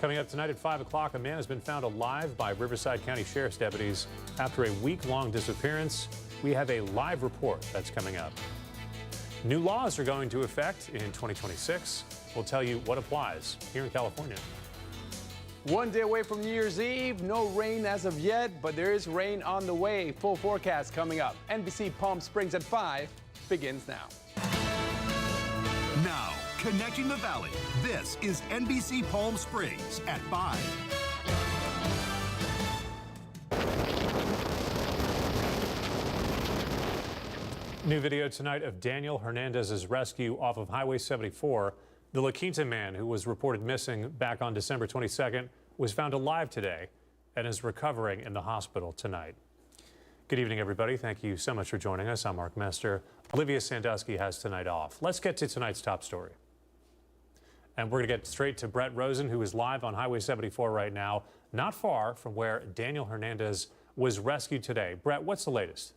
Coming up tonight at 5 o'clock, a man has been found alive by Riverside County Sheriff's deputies after a week-long disappearance. We have a live report that's coming up. New laws are going to effect in 2026. We'll tell you what applies here in California. One day away from New Year's Eve, no rain as of yet, but there is rain on the way. Full forecast coming up. NBC Palm Springs at 5 begins now. Now, connecting the valley, this is NBC Palm Springs at 5. New video tonight of Daniel Hernandez's rescue off of Highway 74. The La Quinta man, who was reported missing back on December 22nd, was found alive today and is recovering in the hospital tonight. Good evening, everybody. Thank you so much for joining us. I'm Mark Mester. Olivia Sandusky has tonight off. Let's get to tonight's top story. And we're going to get straight to Brett Rosen, who is live on Highway 74 right now, not far from where Daniel Hernandez was rescued today. Brett, what's the latest?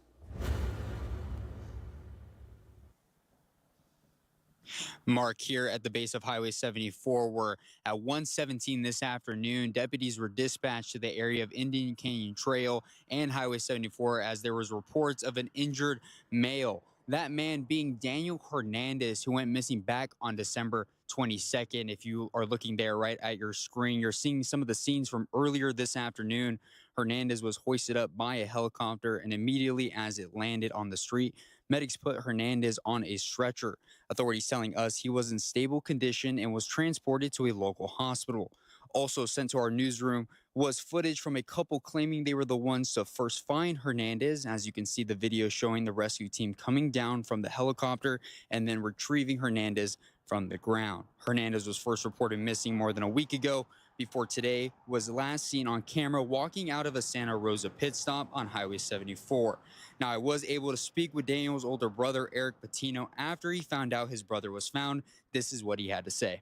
Mark, here at the base of Highway 74, where at 1:17 this afternoon, deputies were dispatched to the area of Indian Canyon Trail and Highway 74 as there was reports of an injured male. That man being Daniel Hernandez, who went missing back on December 22nd. If you are looking there right at your screen, you're seeing some of the scenes from earlier this afternoon. Hernandez was hoisted up by a helicopter, and immediately as it landed on the street, medics put Hernandez on a stretcher. Authorities telling us he was in stable condition and was transported to a local hospital. Also sent to our newsroom was footage from a couple claiming they were the ones to first find Hernandez. As you can see, the video showing the rescue team coming down from the helicopter and then retrieving Hernandez from the ground. Hernandez was first reported missing more than a week ago, before today was last seen on camera walking out of a Santa Rosa pit stop on Highway 74. Now, I was able to speak with Daniel's older brother, Eric Patino, after he found out his brother was found. This is what he had to say.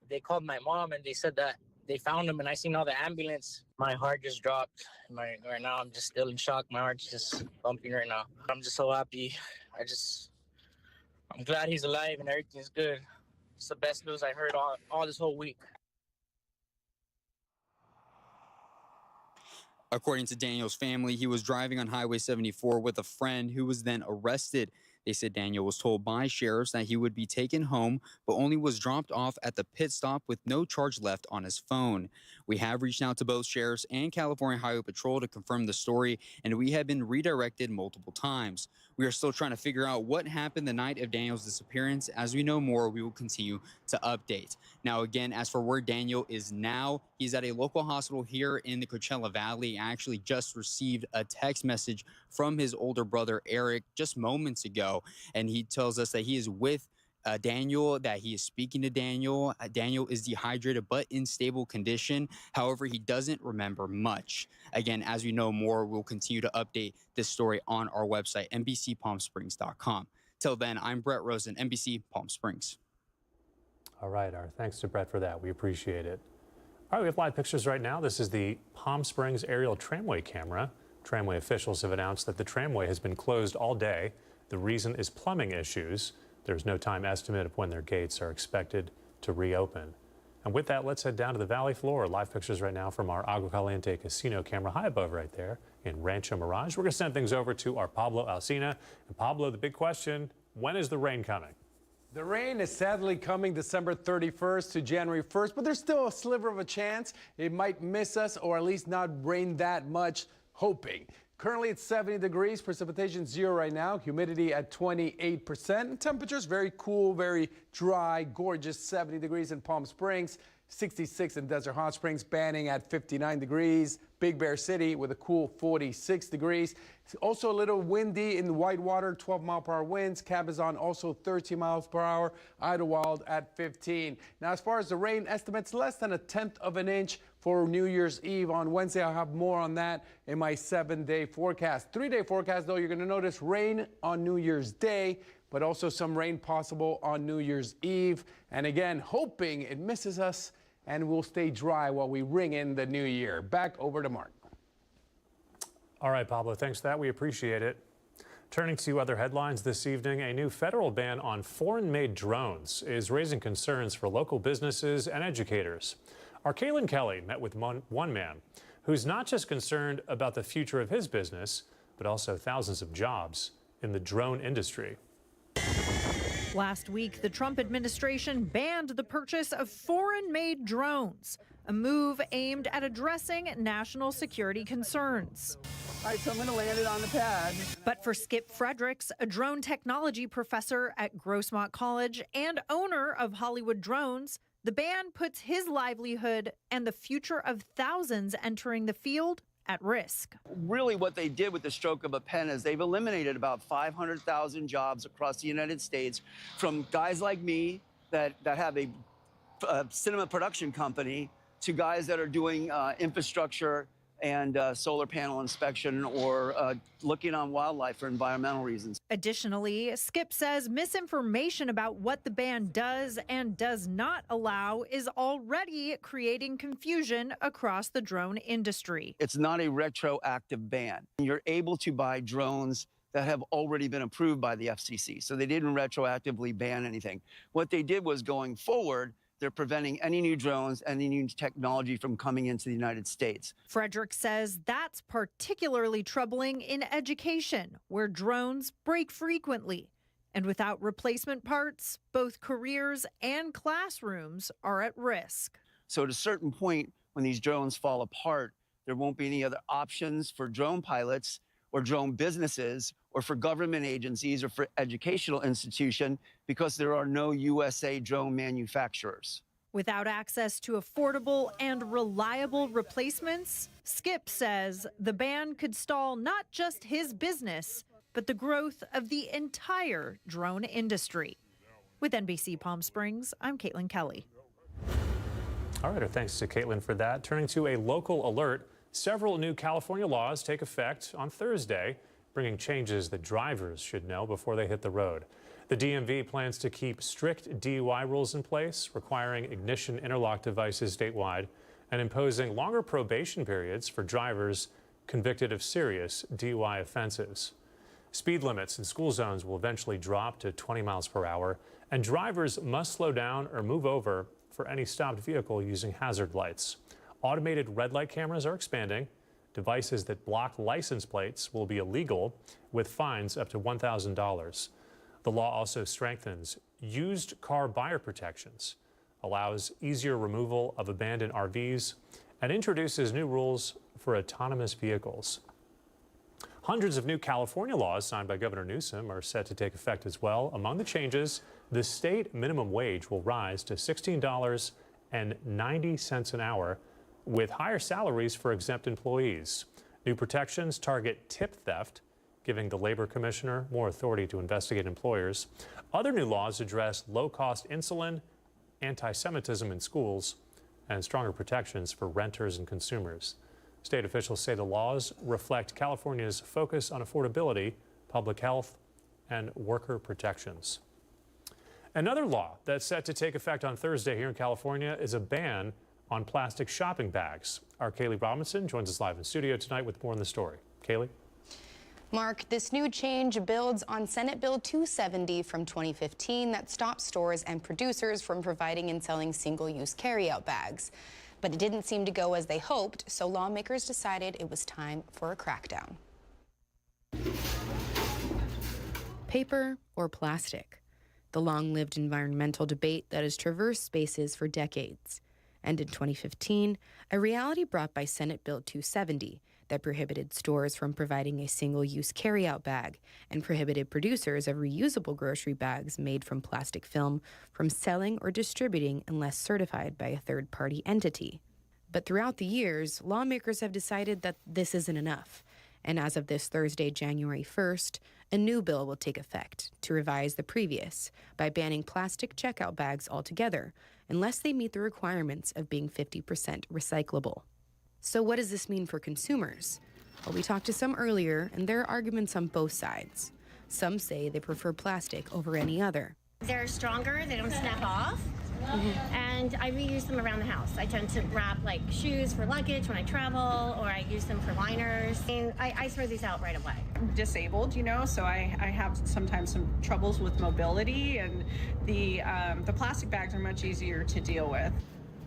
They called my mom and they said that they found him, and I seen all the ambulance. My heart just dropped. Right now, I'm just still in shock. My heart's just bumping right now. I'm just so happy. I'm glad he's alive and everything's good. It's the best news I heard all this whole week. According to Daniel's family, he was driving on Highway 74 with a friend who was then arrested. They said Daniel was told by sheriffs that he would be taken home, but only was dropped off at the pit stop with no charge left on his phone. We have reached out to both sheriffs and California Highway Patrol to confirm the story, and we have been redirected multiple times. We are still trying to figure out what happened the night of Daniel's disappearance. As we know more, we will continue to update. Now, again, as for where Daniel is now, he's at a local hospital here in the Coachella Valley. I actually just received a text message from his older brother, Eric, just moments ago, and he tells us that he is with Daniel, that he is speaking to Daniel. Daniel is dehydrated but in stable condition. However, he doesn't remember much. Again, as we know more, we'll continue to update this story on our website, NBCPalmSprings.com. Till then, I'm Brett Rosen, NBC Palm Springs. All right, our thanks to Brett for that. We appreciate it. All right, we have live pictures right now. This is the Palm Springs aerial tramway camera. Tramway officials have announced that the tramway has been closed all day. The reason is plumbing issues. There's no time estimate of when their gates are expected to reopen. And with that, let's head down to the valley floor. Live pictures right now from our Agua Caliente casino camera high above right there in Rancho Mirage. We're going to send things over to our Pablo Alsina. And Pablo, the big question, when is the rain coming? The rain is sadly coming December 31st to January 1st, but there's still a sliver of a chance it might miss us or at least not rain that much, hoping. Currently it's 70 degrees, precipitation 0 right now, humidity at 28%. Temperatures very cool, very dry, gorgeous, 70 degrees in Palm Springs, 66 in Desert Hot Springs, Banning at 59 degrees, Big Bear City with a cool 46 degrees. It's also a little windy in Whitewater, 12-mile-per-hour winds. Cabazon also 13 miles per hour. Idlewild at 15. Now, as far as the rain estimates, less than 1/10 of an inch for New Year's Eve. On Wednesday, I'll have more on that in my 7-day forecast. 3-day forecast, though, you're going to notice rain on New Year's Day, but also some rain possible on New Year's Eve. And again, hoping it misses us and we'll stay dry while we ring in the new year. Back over to Mark. All right, Pablo, thanks for that. We appreciate it. Turning to other headlines this evening, a new federal ban on foreign-made drones is raising concerns for local businesses and educators. Our Kaylin Kelly met with one man who's not just concerned about the future of his business, but also thousands of jobs in the drone industry. Last week, the Trump administration banned the purchase of foreign-made drones, a move aimed at addressing national security concerns. All right, so I'm going to land it on the pad. But for Skip Fredericks, a drone technology professor at Grossmont College and owner of Hollywood Drones, the ban puts his livelihood and the future of thousands entering the field at risk. Really what they did with the stroke of a pen is they've eliminated about 500,000 jobs across the United States from guys like me that have a cinema production company to guys that are doing infrastructure and solar panel inspection or looking on wildlife for environmental reasons. Additionally, Skip says misinformation about what the ban does and does not allow is already creating confusion across the drone industry. It's not a retroactive ban. You're able to buy drones that have already been approved by the FCC, so they didn't retroactively ban anything. What they did was going forward, they're preventing any new drones, any new technology from coming into the United States. Frederick says that's particularly troubling in education, where drones break frequently. And without replacement parts, both careers and classrooms are at risk. So at a certain point, when these drones fall apart, there won't be any other options for drone pilots or drone businesses or for government agencies or for educational institutions because there are no USA drone manufacturers. Without access to affordable and reliable replacements, Skip says the ban could stall not just his business, but the growth of the entire drone industry. With NBC Palm Springs, I'm Caitlin Kelly. All right, thanks to Caitlin for that. Turning to a local alert, several new California laws take effect on Thursday, bringing changes that drivers should know before they hit the road. The DMV plans to keep strict DUI rules in place, requiring ignition interlock devices statewide and imposing longer probation periods for drivers convicted of serious DUI offenses. Speed limits in school zones will eventually drop to 20 miles per hour, and drivers must slow down or move over for any stopped vehicle using hazard lights. Automated red light cameras are expanding. Devices that block license plates will be illegal, with fines up to $1,000. The law also strengthens used car buyer protections, allows easier removal of abandoned RVs, and introduces new rules for autonomous vehicles. Hundreds of new California laws signed by Governor Newsom are set to take effect as well. Among the changes, the state minimum wage will rise to $16.90 an hour, with higher salaries for exempt employees. New protections target tip theft, giving the labor commissioner more authority to investigate employers. Other new laws address low-cost insulin, anti-Semitism in schools, and stronger protections for renters and consumers. State officials say the laws reflect California's focus on affordability, public health, and worker protections. Another law that's set to take effect on Thursday here in California is a ban on plastic shopping bags. Our Kaylee Robinson joins us live in studio tonight with more on the story. Kaylee? Mark, this new change builds on Senate Bill 270 from 2015 that stops stores and producers from providing and selling single-use carryout bags. But it didn't seem to go as they hoped, so lawmakers decided it was time for a crackdown. Paper or plastic? The long-lived environmental debate that has traversed spaces for decades. And in 2015, a reality brought by Senate Bill 270 that prohibited stores from providing a single-use carryout bag and prohibited producers of reusable grocery bags made from plastic film from selling or distributing unless certified by a third-party entity. But throughout the years, lawmakers have decided that this isn't enough. And as of this Thursday, January 1st, a new bill will take effect to revise the previous by banning plastic checkout bags altogether, unless they meet the requirements of being 50% recyclable. So what does this mean for consumers? Well, we talked to some earlier, and there are arguments on both sides. Some say they prefer plastic over any other. They're stronger, they don't snap off, and I reuse them around the house. I tend to wrap like shoes for luggage when I travel, or I use them for liners, and I throw these out right away. I'm disabled, you know, so I have sometimes some troubles with mobility, and the plastic bags are much easier to deal with.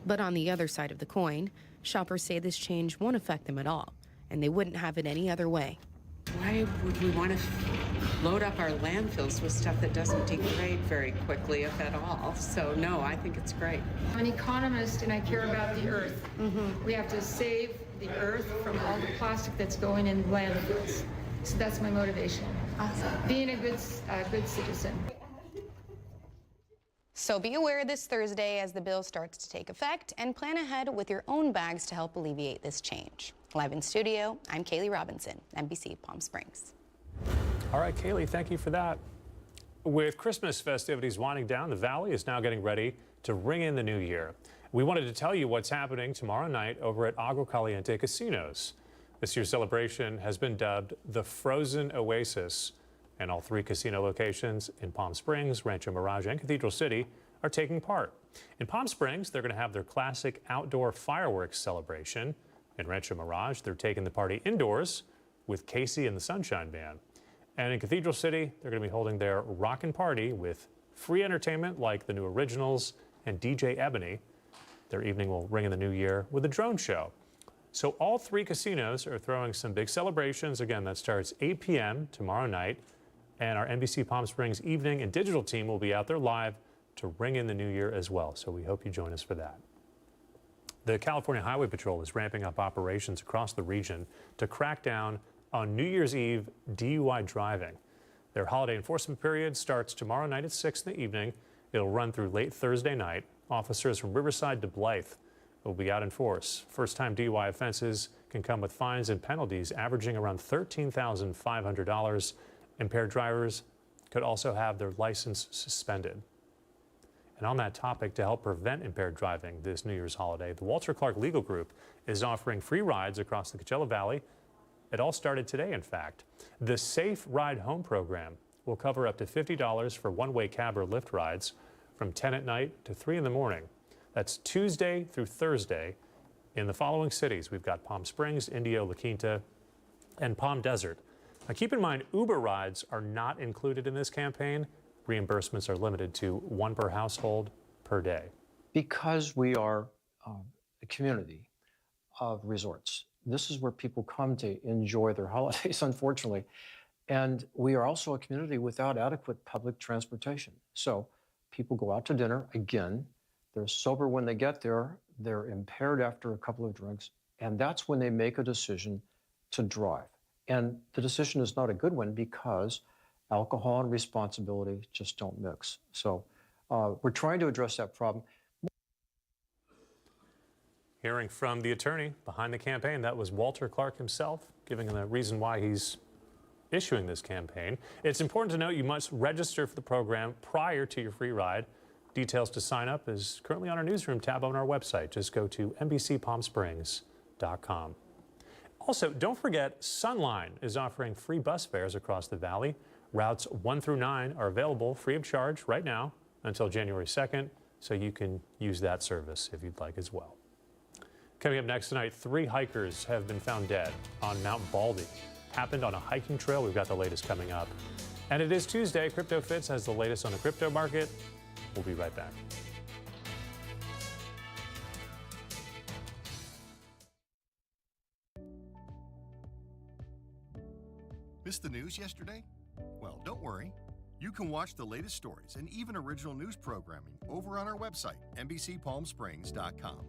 But on the other side of the coin, shoppers say this change won't affect them at all, and they wouldn't have it any other way. Why would we want to load up our landfills with stuff that doesn't degrade very quickly, if at all? So no, I think it's great. I'm an economist and I care about the earth. We have to save the earth from all the plastic that's going in landfills. So that's my motivation. Awesome. Being a good citizen. So be aware this Thursday as the bill starts to take effect, and plan ahead with your own bags to help alleviate this change. Live in studio, I'm Kaylee Robinson, NBC Palm Springs. All right, Kaylee, thank you for that. With Christmas festivities winding down, the Valley is now getting ready to ring in the new year. We wanted to tell you what's happening tomorrow night over at Agua Caliente Casinos. This year's celebration has been dubbed the Frozen Oasis, and all 3 casino locations in Palm Springs, Rancho Mirage, and Cathedral City are taking part. In Palm Springs, they're going to have their classic outdoor fireworks celebration. In Rancho Mirage, they're taking the party indoors with Casey and the Sunshine Band. And in Cathedral City, they're going to be holding their Rockin' Party with free entertainment like the new Originals and DJ Ebony. Their evening will ring in the new year with a drone show. So all 3 casinos are throwing some big celebrations. Again, that starts 8 p.m. tomorrow night. And our NBC Palm Springs evening and digital team will be out there live to ring in the new year as well. So we hope you join us for that. The California Highway Patrol is ramping up operations across the region to crack down on New Year's Eve DUI driving. Their holiday enforcement period starts tomorrow night at 6 in the evening. It'll run through late Thursday night. Officers from Riverside to Blythe will be out in force. First-time DUI offenses can come with fines and penalties averaging around $13,500. Impaired drivers could also have their license suspended. And on that topic, to help prevent impaired driving this New Year's holiday, the Walter Clark Legal Group is offering free rides across the Coachella Valley. It all started today, in fact. The Safe Ride Home program will cover up to $50 for one-way cab or Lyft rides from 10 at night to 3 in the morning. That's Tuesday through Thursday in the following cities. We've got Palm Springs, Indio, La Quinta, and Palm Desert. Now, keep in mind, Uber rides are not included in this campaign. Reimbursements are limited to 1 per household per day. Because we are a community of resorts, this is where people come to enjoy their holidays, unfortunately. And we are also a community without adequate public transportation. So people go out to dinner. Again, they're sober when they get there. They're impaired after a couple of drinks. And that's when they make a decision to drive. And the decision is not a good one because alcohol and responsibility just don't mix. So we're trying to address that problem. Hearing from the attorney behind the campaign, that was Walter Clark himself, giving the reason why he's issuing this campaign. It's important to note you must register for the program prior to your free ride. Details to sign up is currently on our newsroom tab on our website. Just go to NBCPalmSprings.com. Also, don't forget, Sunline is offering free bus fares across the valley. Routes 1 through 9 are available free of charge right now until January 2nd, so you can use that service if you'd like as well. Coming up next tonight, 3 hikers have been found dead on Mount Baldy. Happened on a hiking trail. We've got the latest coming up. And it is Tuesday. Crypto Fits has the latest on the crypto market. We'll be right back. Missed the news yesterday? Well, don't worry. You can watch the latest stories and even original news programming over on our website, NBCPalmSprings.com.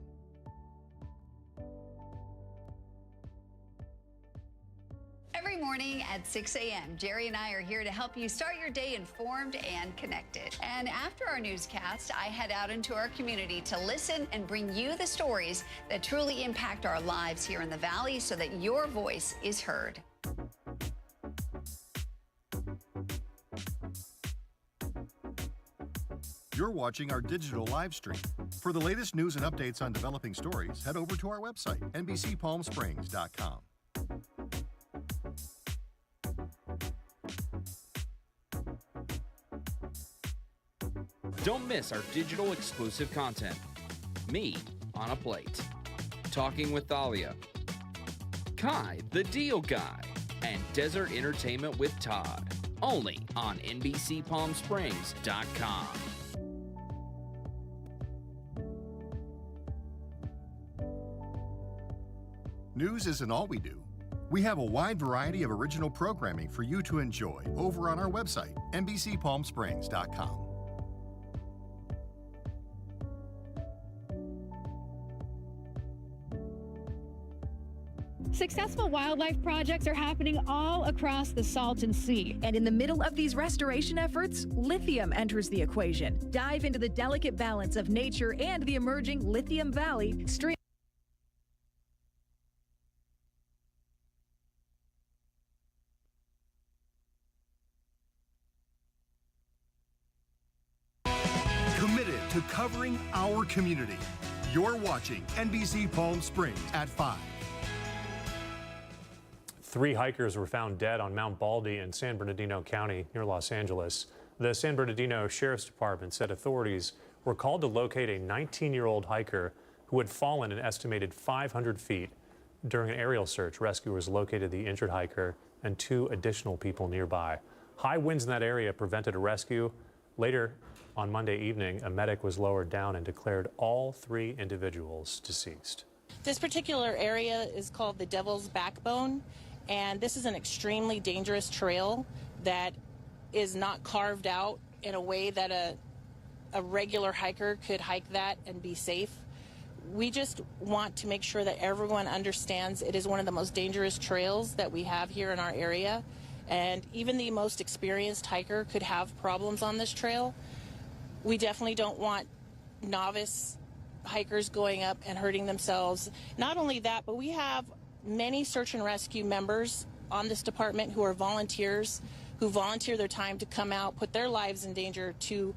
Every morning at 6 a.m., Jerry and I are here to help you start your day informed and connected. And after our newscast, I head out into our community to listen and bring you the stories that truly impact our lives here in the Valley so that your voice is heard. You're watching our digital live stream. For the latest news and updates on developing stories, head over to our website, NBCPalmSprings.com. Don't miss our digital exclusive content. Me on a Plate, Talking with Thalia, Kai the Deal Guy, and Desert Entertainment with Todd. Only on NBCPalmSprings.com. News isn't all we do. We have a wide variety of original programming for you to enjoy over on our website, NBCPalmSprings.com. Successful wildlife projects are happening all across the Salton Sea. And in the middle of these restoration efforts, lithium enters the equation. Dive into the delicate balance of nature and the emerging Lithium Valley. Committed to covering our community. You're watching NBC Palm Springs at 5. 3 hikers were found dead on Mount Baldy in San Bernardino County near Los Angeles. The San Bernardino Sheriff's Department said authorities were called to locate a 19-year-old hiker who had fallen an estimated 500 feet. During an aerial search, rescuers located the injured hiker and 2 additional people nearby. High winds in that area prevented a rescue. Later on Monday evening, a medic was lowered down and declared all 3 individuals deceased. This particular area is called the Devil's Backbone. And this is an extremely dangerous trail that is not carved out in a way that a regular hiker could hike that and be safe. We just want to make sure that everyone understands it is one of the most dangerous trails that we have here in our area. And even the most experienced hiker could have problems on this trail. We definitely don't want novice hikers going up and hurting themselves. Not only that, but we have many search and rescue members on this department who are volunteers, who volunteer their time to come out, put their lives in danger to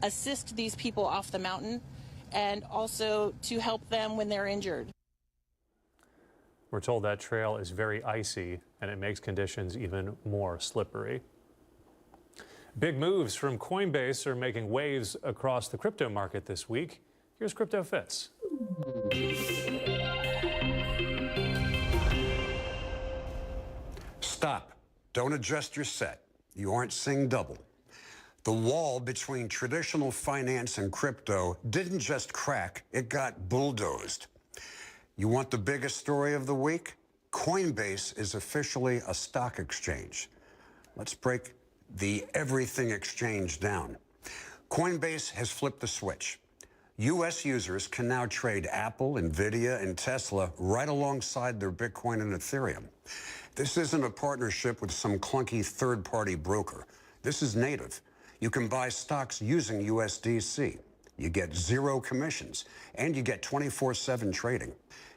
assist these people off the mountain and also to help them when they're injured. We're told that trail is very icy and it makes conditions even more slippery. Big moves from Coinbase are making waves across the crypto market this week. Here's Crypto Fits. Stop. Don't adjust your set. You aren't seeing double. The wall between traditional finance and crypto didn't just crack, it got bulldozed. You want the biggest story of the week? Coinbase is officially a stock exchange. Let's break the everything exchange down. Coinbase has flipped the switch. U.S. users can now trade Apple, Nvidia, and Tesla right alongside their Bitcoin and Ethereum. This isn't a partnership with some clunky third-party broker. This is native. You can buy stocks using USDC. You get 0 commissions, and you get 24/7 trading.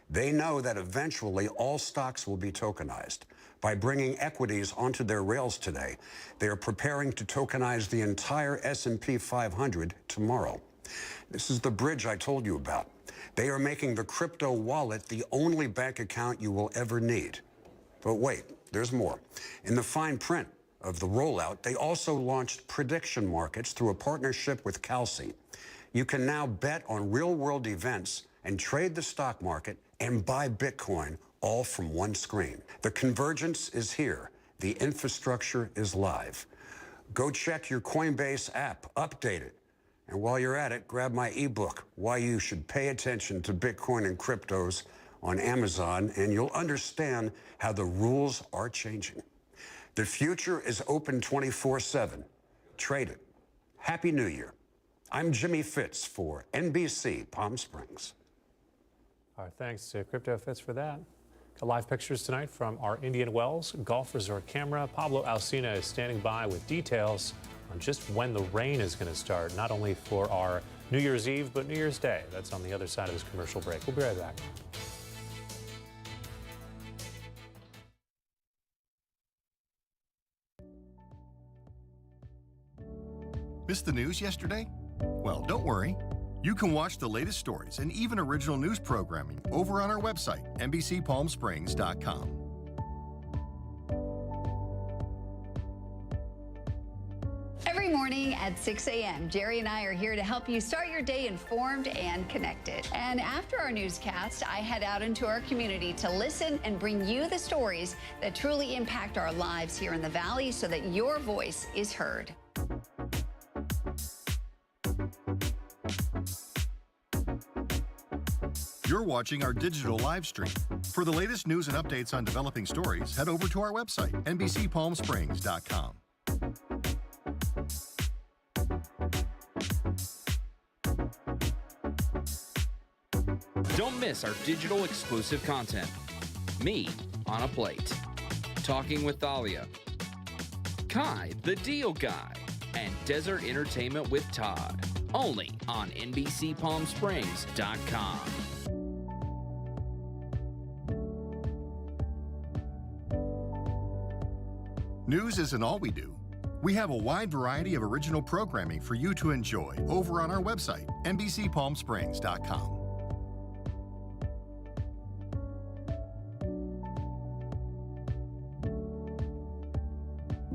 They know that eventually all stocks will be tokenized. By bringing equities onto their rails today, they are preparing to tokenize the entire S&P 500 tomorrow. This is the bridge I told you about. They are making the crypto wallet the only bank account you will ever need. But wait, there's more. In the fine print of the rollout, they also launched prediction markets through a partnership with Kalshi. You can now bet on real-world events and trade the stock market and buy Bitcoin all from one screen. The convergence is here. The infrastructure is live. Go check your Coinbase app, update it. And while you're at it, grab my ebook, Why You Should Pay Attention to Bitcoin and Cryptos, on Amazon, and you'll understand how the rules are changing. The future is open 24/7. Trade it. Happy New Year. I'm Jimmy Fitz for NBC Palm Springs. Our thanks to Crypto Fits for that. Got live pictures tonight from our Indian Wells Golf Resort camera. Pablo Alsina is standing by with details on just when the rain is going to start, not only for our New Year's Eve, but New Year's Day. That's on the other side of this commercial break. We'll be right back. Missed the news yesterday? Well, don't worry. You can watch the latest stories and even original news programming over on our website, NBCPalmSprings.com. Every morning at 6 a.m., Jerry and I are here to help you start your day informed and connected. And after our newscast, I head out into our community to listen and bring you the stories that truly impact our lives here in the Valley so that your voice is heard. You're watching our digital live stream. For the latest news and updates on developing stories, head over to our website, NBCPalmSprings.com. Don't miss our digital exclusive content. Me on a Plate. Talking with Thalia. Kai, the Deal Guy. And Desert Entertainment with Todd. Only on NBCPalmSprings.com. News isn't all we do. We have a wide variety of original programming for you to enjoy over on our website, NBCPalmSprings.com.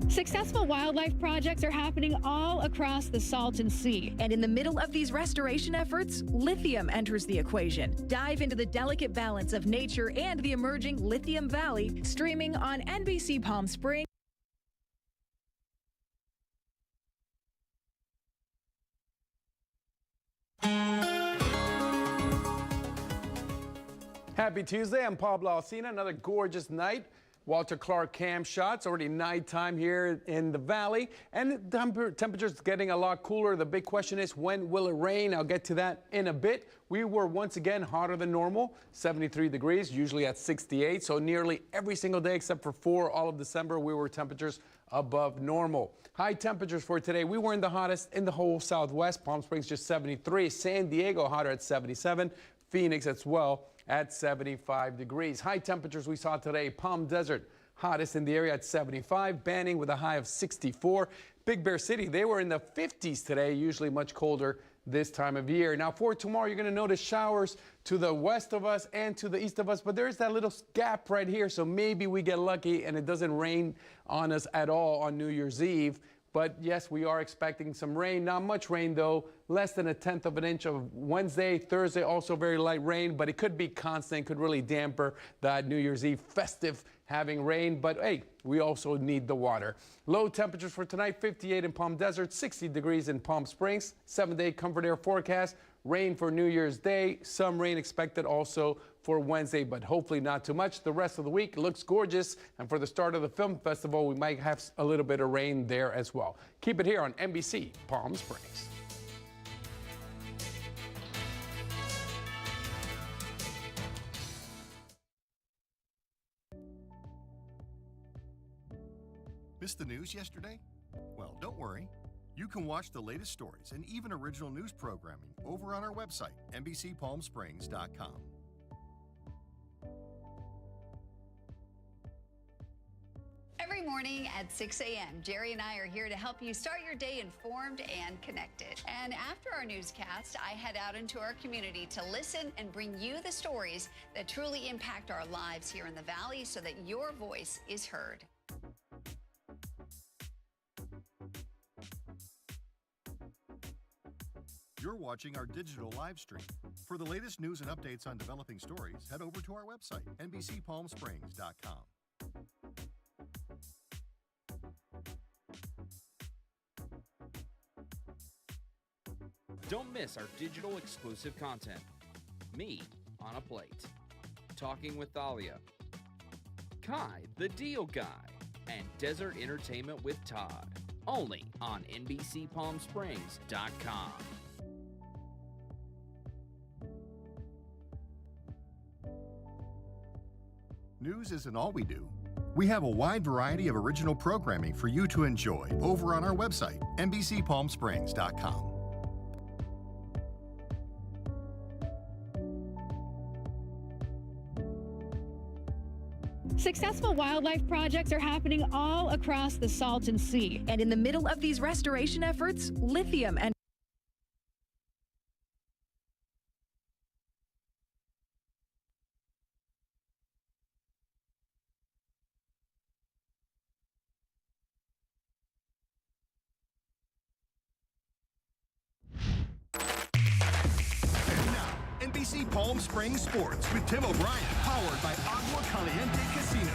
Successful wildlife projects are happening all across the Salton Sea. And in the middle of these restoration efforts, lithium enters the equation. Dive into the delicate balance of nature and the emerging Lithium Valley, streaming on NBC Palm Springs. Happy Tuesday. I'm Pablo Alcina. Another gorgeous night. Walter Clark cam shots. Already nighttime here in the valley, and the temperature's getting a lot cooler. The big question is, when will it rain? I'll get to that in a bit. We were once again hotter than normal, 73 degrees, usually at 68. So nearly every single day except for all of December, we were temperatures above normal. High temperatures for today. We weren't the hottest in the whole Southwest. Palm Springs just 73. San Diego hotter at 77. Phoenix as well at 75 degrees. High temperatures we saw today. Palm Desert, hottest in the area at 75. Banning with a high of 64. Big Bear City, they were in the 50s today, usually much colder this time of year. Now for tomorrow, you're going to notice showers to the west of us and to the east of us, but there's that little gap right here, so maybe we get lucky and it doesn't rain on us at all on New Year's Eve. But yes, we are expecting some rain. Not much rain, though. Less than 1/10 of an inch of Wednesday. Thursday, also very light rain, but it could be constant, could really damper that New Year's Eve festive having rain. But hey, we also need the water. Low temperatures for tonight, 58 in Palm Desert, 60 degrees in Palm Springs. 7-day comfort air forecast. Rain for New Year's Day. Some rain expected also for Wednesday, but hopefully not too much. The rest of the week looks gorgeous. And for the start of the film festival, we might have a little bit of rain there as well. Keep it here on NBC Palm Springs. Missed the news yesterday? Well, don't worry. You can watch the latest stories and even original news programming over on our website, NBCPalmSprings.com. Every morning at 6 a.m., Jerry and I are here to help you start your day informed and connected. And after our newscast, I head out into our community to listen and bring you the stories that truly impact our lives here in the Valley so that your voice is heard. You're watching our digital live stream. For the latest news and updates on developing stories, head over to our website, NBCPalmSprings.com. Don't miss our digital exclusive content. Me on a Plate. Talking with Thalia. Kai, the Deal Guy. And Desert Entertainment with Todd. Only on NBCPalmSprings.com. News isn't all we do. We have a wide variety of original programming for you to enjoy over on our website, NBCPalmSprings.com. Successful wildlife projects are happening all across the Salton Sea. And in the middle of these restoration efforts, lithium and NBC Palm Springs Sports with Tim O'Brien, powered by Agua Caliente Casino.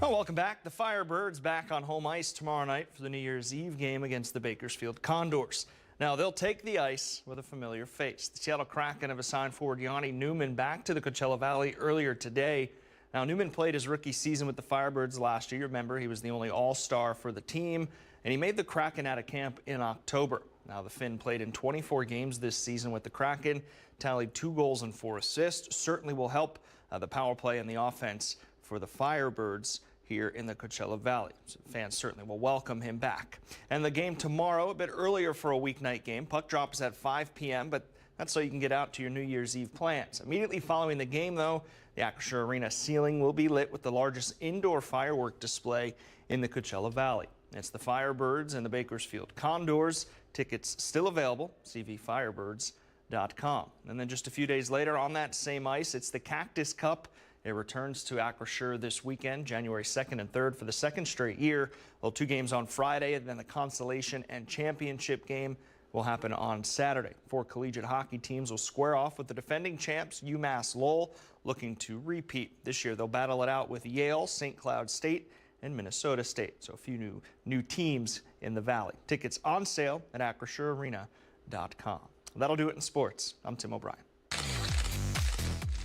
Oh, welcome back. The Firebirds back on home ice tomorrow night for the New Year's Eve game against the Bakersfield Condors. Now, they'll take the ice with a familiar face. The Seattle Kraken have assigned forward Yanni Newman back to the Coachella Valley earlier today. Now, Newman played his rookie season with the Firebirds last year. Remember, he was the only All-Star for the team, and he made the Kraken out of camp in October. Now, the Finn played in 24 games this season with the Kraken, tallied 2 goals and 4 assists. Certainly will help the power play and the offense for the Firebirds here in the Coachella Valley. So fans certainly will welcome him back. And the game tomorrow, a bit earlier for a weeknight game. Puck drop is at 5 p.m., but that's so you can get out to your New Year's Eve plans. Immediately following the game, though, the Acrisure Arena ceiling will be lit with the largest indoor firework display in the Coachella Valley. It's the Firebirds and the Bakersfield Condors. Tickets still available, cvfirebirds.com. And then just a few days later on that same ice, it's the Cactus Cup. It returns to Acrisure this weekend, January 2nd and 3rd for the second straight year. Well, 2 games on Friday, and then the consolation and championship game will happen on Saturday. 4 collegiate hockey teams will square off with the defending champs, UMass Lowell, looking to repeat. This year, they'll battle it out with Yale, St. Cloud State, and Minnesota State. So a few new teams in the Valley. Tickets on sale at AcrissureArena.com. That'll do it in sports. I'm Tim O'Brien.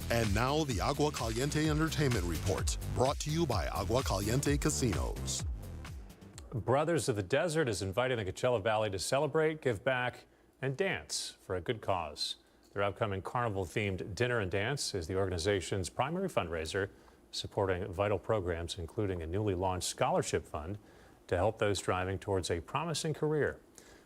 And now the Agua Caliente Entertainment Report, brought to you by Agua Caliente Casinos. Brothers of the Desert is inviting the Coachella Valley to celebrate, give back, and dance for a good cause. Their upcoming carnival-themed dinner and dance is the organization's primary fundraiser, supporting vital programs, including a newly launched scholarship fund to help those striving towards a promising career.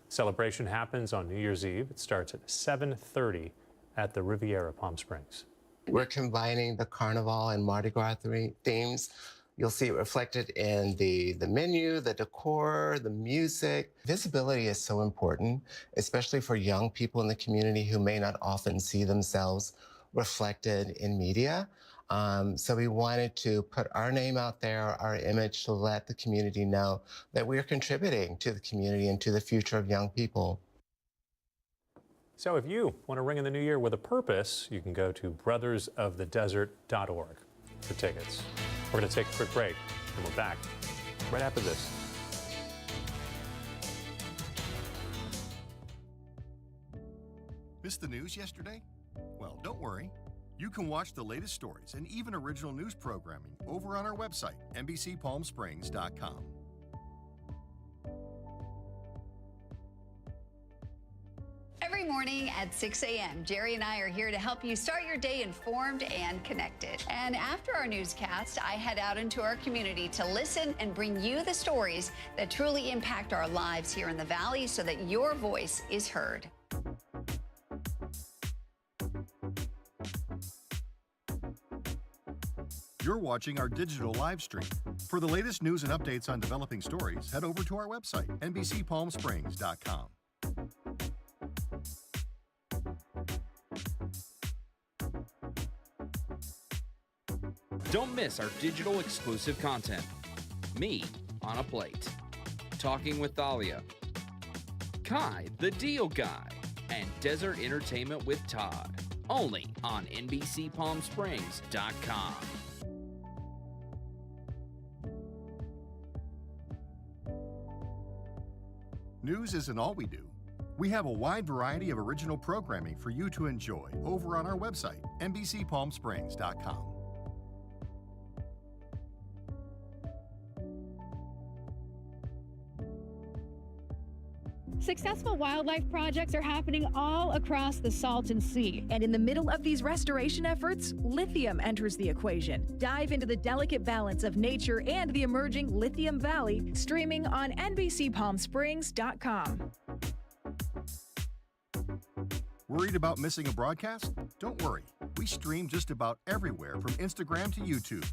Celebration happens on New Year's Eve. It starts at 7:30 at the Riviera Palm Springs. We're combining the Carnival and Mardi Gras themes. You'll see it reflected in the menu, the decor, the music. Visibility is so important, especially for young people in the community who may not often see themselves reflected in media. So we wanted to put our name out there, our image, to let the community know that we're contributing to the community and to the future of young people. So if you want to ring in the new year with a purpose, you can go to brothersofthedesert.org for tickets. We're going to take a quick break, and we're back right after this. Missed the news yesterday? Well, don't worry. You can watch the latest stories and even original news programming over on our website, NBCPalmSprings.com. Every morning at 6 a.m., Jerry and I are here to help you start your day informed and connected. And after our newscast, I head out into our community to listen and bring you the stories that truly impact our lives here in the Valley so that your voice is heard. You're watching our digital live stream. For the latest news and updates on developing stories, head over to our website, NBCPalmSprings.com. Don't miss our digital exclusive content. Me on a Plate, Talking with Thalia, Kai the Deal Guy, and Desert Entertainment with Todd. Only on NBCPalmSprings.com. News isn't all we do. We have a wide variety of original programming for you to enjoy over on our website, NBCPalmSprings.com. Successful wildlife projects are happening all across the Salton Sea. And in the middle of these restoration efforts, lithium enters the equation. Dive into the delicate balance of nature and the emerging Lithium Valley, streaming on NBCPalmSprings.com. Worried about missing a broadcast? Don't worry. We stream just about everywhere from Instagram to YouTube.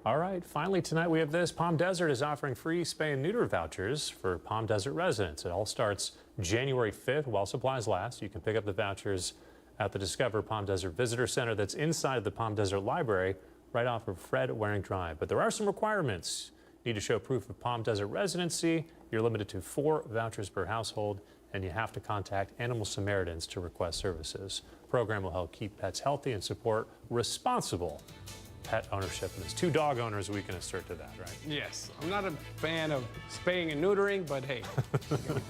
All right, finally tonight we have this. Palm Desert is offering free spay and neuter vouchers for Palm Desert residents. It all starts January 5th while supplies last. You can pick up the vouchers at the Discover Palm Desert Visitor Center that's inside the Palm Desert Library right off of Fred Waring Drive. But there are some requirements. You need to show proof of Palm Desert residency. You're limited to 4 vouchers per household, and you have to contact Animal Samaritans to request services. The program will help keep pets healthy and support responsible pet ownership. And there's 2 dog owners we can assert to that, right? Yes, I'm not a fan of spaying and neutering, but hey,